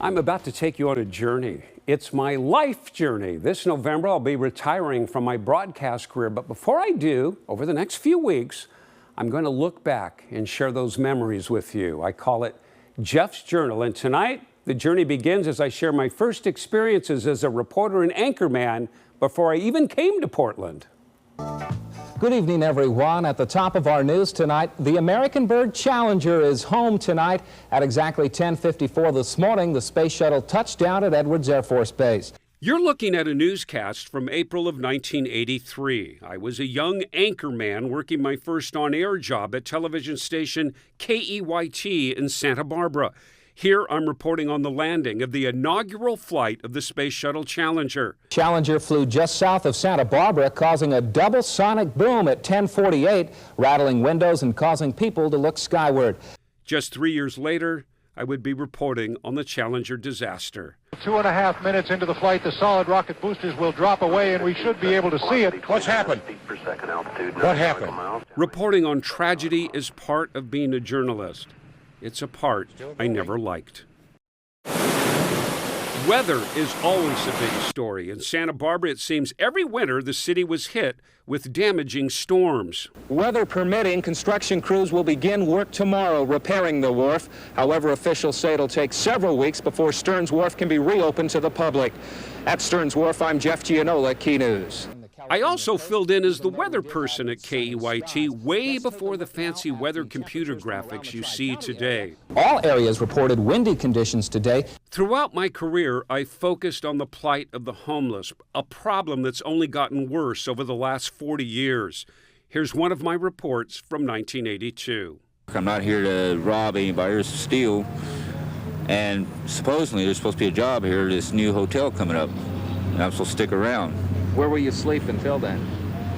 I'm about to take you on a journey. It's my life journey. This November, I'll be retiring from my broadcast career. But before I do, over the next few weeks, I'm going to look back and share those memories with you. I call it Jeff's Journal. And tonight, the journey begins as I share my first experiences as a reporter and anchorman before I even came to Portland. Good evening, everyone. At the top of our news tonight, the American Bird Challenger is home tonight at exactly 10:54 this morning. The space shuttle touched down at Edwards Air Force Base. You're looking at a newscast from April of 1983. I was a young anchorman working my first on-air job at television station KEYT in Santa Barbara. Here I'm reporting on the landing of the inaugural flight of the Space Shuttle Challenger. Challenger flew just south of Santa Barbara, causing a double sonic boom at 10:48, rattling windows and causing people to look skyward. Just 3 years later, I would be reporting on the Challenger disaster. 2.5 minutes into the flight, the solid rocket boosters will drop away and we should be able to see it. What's happened? What happened? Reporting on tragedy is part of being a journalist. It's a part I never liked. Weather is always a big story. In Santa Barbara, it seems every winter the city was hit with damaging storms. Weather permitting, construction crews will begin work tomorrow repairing the wharf. However, officials say it'll take several weeks before Stearns Wharf can be reopened to the public. At Stearns Wharf, I'm Jeff Gianola, Key News. I also filled in as the weather person at KEYT way before the fancy weather computer graphics you see today. All areas reported windy conditions today. Throughout my career, I focused on the plight of the homeless, a problem that's only gotten worse over the last 40 years. Here's one of my reports from 1982. I'm not here to rob anybody or steal, and supposedly there's supposed to be a job here, this new hotel coming up, and I'm supposed to stick around. Where will you sleep until then?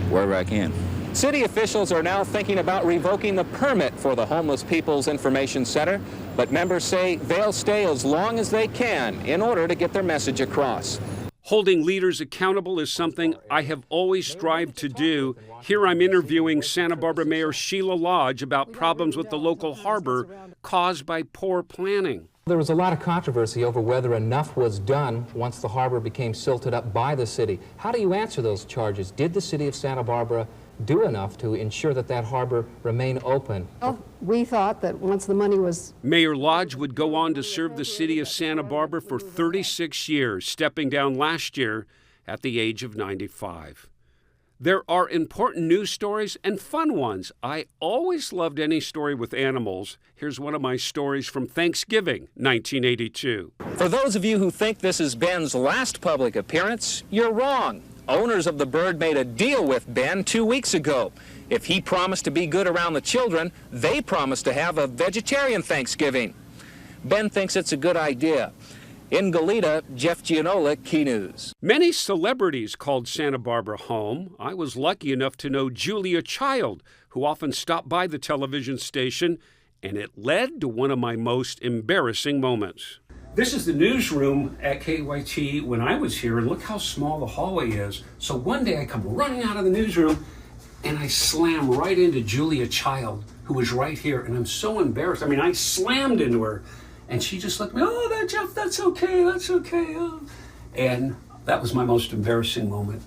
Wherever I can. City officials are now thinking about revoking the permit for the Homeless People's Information Center, but members say they'll stay as long as they can in order to get their message across. Holding leaders accountable is something I have always strived to do. Here I'm interviewing Santa Barbara Mayor Sheila Lodge about problems with the local harbor caused by poor planning. There was a lot of controversy over whether enough was done once the harbor became silted up by the city. How do you answer those charges? Did the city of Santa Barbara do enough to ensure that that harbor remain open? Well, we thought that once the money was... Mayor Lodge would go on to serve the city of Santa Barbara for 36 years, stepping down last year at the age of 95. There are important news stories and fun ones. I always loved any story with animals. Here's one of my stories from Thanksgiving, 1982. For those of you who think this is Ben's last public appearance, you're wrong. Owners of the bird made a deal with Ben 2 weeks ago. If he promised to be good around the children, they promised to have a vegetarian Thanksgiving. Ben thinks it's a good idea. In Goleta, Jeff Gianola, Key News. Many celebrities called Santa Barbara home. I was lucky enough to know Julia Child, who often stopped by the television station, and it led to one of my most embarrassing moments. This is the newsroom at KYT when I was here, and look how small the hallway is. So one day I come running out of the newsroom, and I slam right into Julia Child, who was right here, and I'm so embarrassed. I mean, I slammed into her. And she just looked at me, oh, Jeff, that's okay, that's okay. Oh. And that was my most embarrassing moment.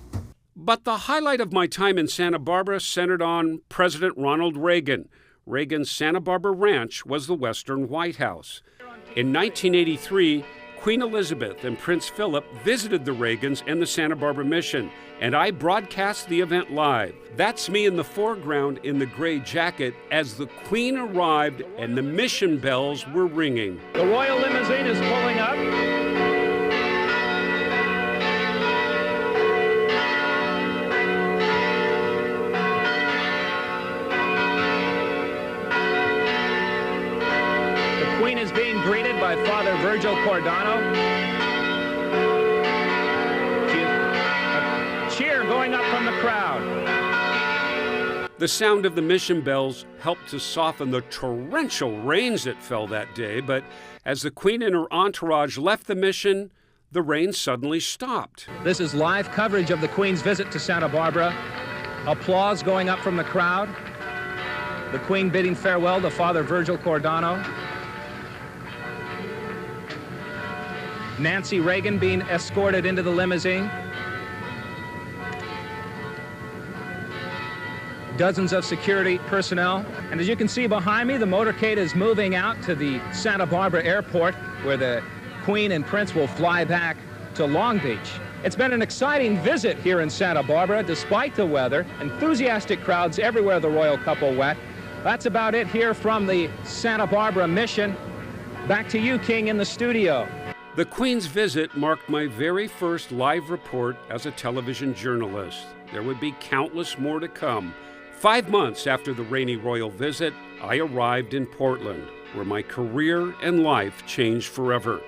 But the highlight of my time in Santa Barbara centered on President Ronald Reagan. Reagan's Santa Barbara Ranch was the Western White House. In 1983, Queen Elizabeth and Prince Philip visited the Reagans and the Santa Barbara Mission, and I broadcast the event live. That's me in the foreground in the gray jacket as the Queen arrived and the mission bells were ringing. The royal limousine is pulling up. The Queen is being greeted by Father Virgil Cordano. Cheer going up from the crowd. The sound of the mission bells helped to soften the torrential rains that fell that day, but as the Queen and her entourage left the mission, the rain suddenly stopped. This is live coverage of the Queen's visit to Santa Barbara. Applause going up from the crowd. The Queen bidding farewell to Father Virgil Cordano. Nancy Reagan being escorted into the limousine. Dozens of security personnel. And as you can see behind me, the motorcade is moving out to the Santa Barbara airport, where the Queen and Prince will fly back to Long Beach. It's been an exciting visit here in Santa Barbara, despite the weather. Enthusiastic crowds everywhere the royal couple went. That's about it here from the Santa Barbara mission. Back to you, King, in the studio. The Queen's visit marked my very first live report as a television journalist. There would be countless more to come. 5 months after the rainy royal visit, I arrived in Portland, where my career and life changed forever.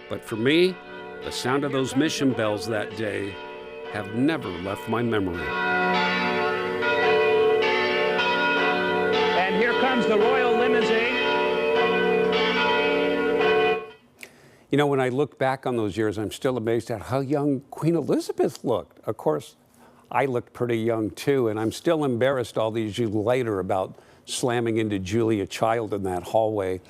But for me, the sound of those mission bells that day have never left my memory. And here comes the royal limousine. You know, when I look back on those years, I'm still amazed at how young Queen Elizabeth looked. Of course, I looked pretty young too, and I'm still embarrassed all these years later about slamming into Julia Child in that hallway.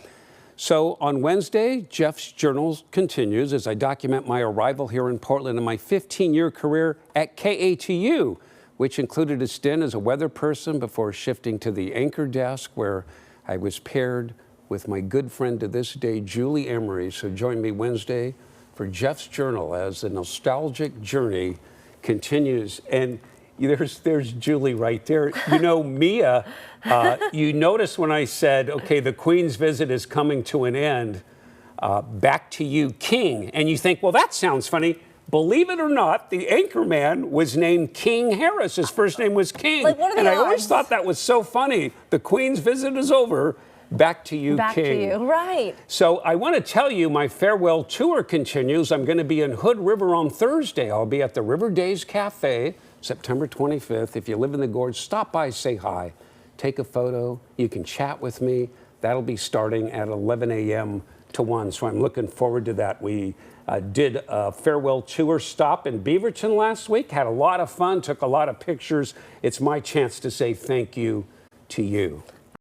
So on Wednesday, Jeff's Journal continues as I document my arrival here in Portland and my 15-year career at KATU, which included a stint as a weather person before shifting to the anchor desk, where I was paired with my good friend to this day, Julie Emery. So join me Wednesday for Jeff's Journal as the nostalgic journey continues. And there's Julie right there. You know, Mia, you notice when I said, okay, the Queen's visit is coming to an end, back to you, King. And you think, well, that sounds funny. Believe it or not, the anchorman was named King Harris. His first name was King. Like, what are the and odds? I always thought that was so funny. The Queen's visit is over. Back to you, Back King. to you, right. So I want to tell you my farewell tour continues. I'm going to be in Hood River on Thursday. I'll be at the River Days Cafe, September 25th. If you live in the Gorge, stop by, say hi, take a photo. You can chat with me. That'll be starting at 11 a.m. to 1, so I'm looking forward to that. We did a farewell tour stop in Beaverton last week, had a lot of fun, took a lot of pictures. It's my chance to say thank you to you.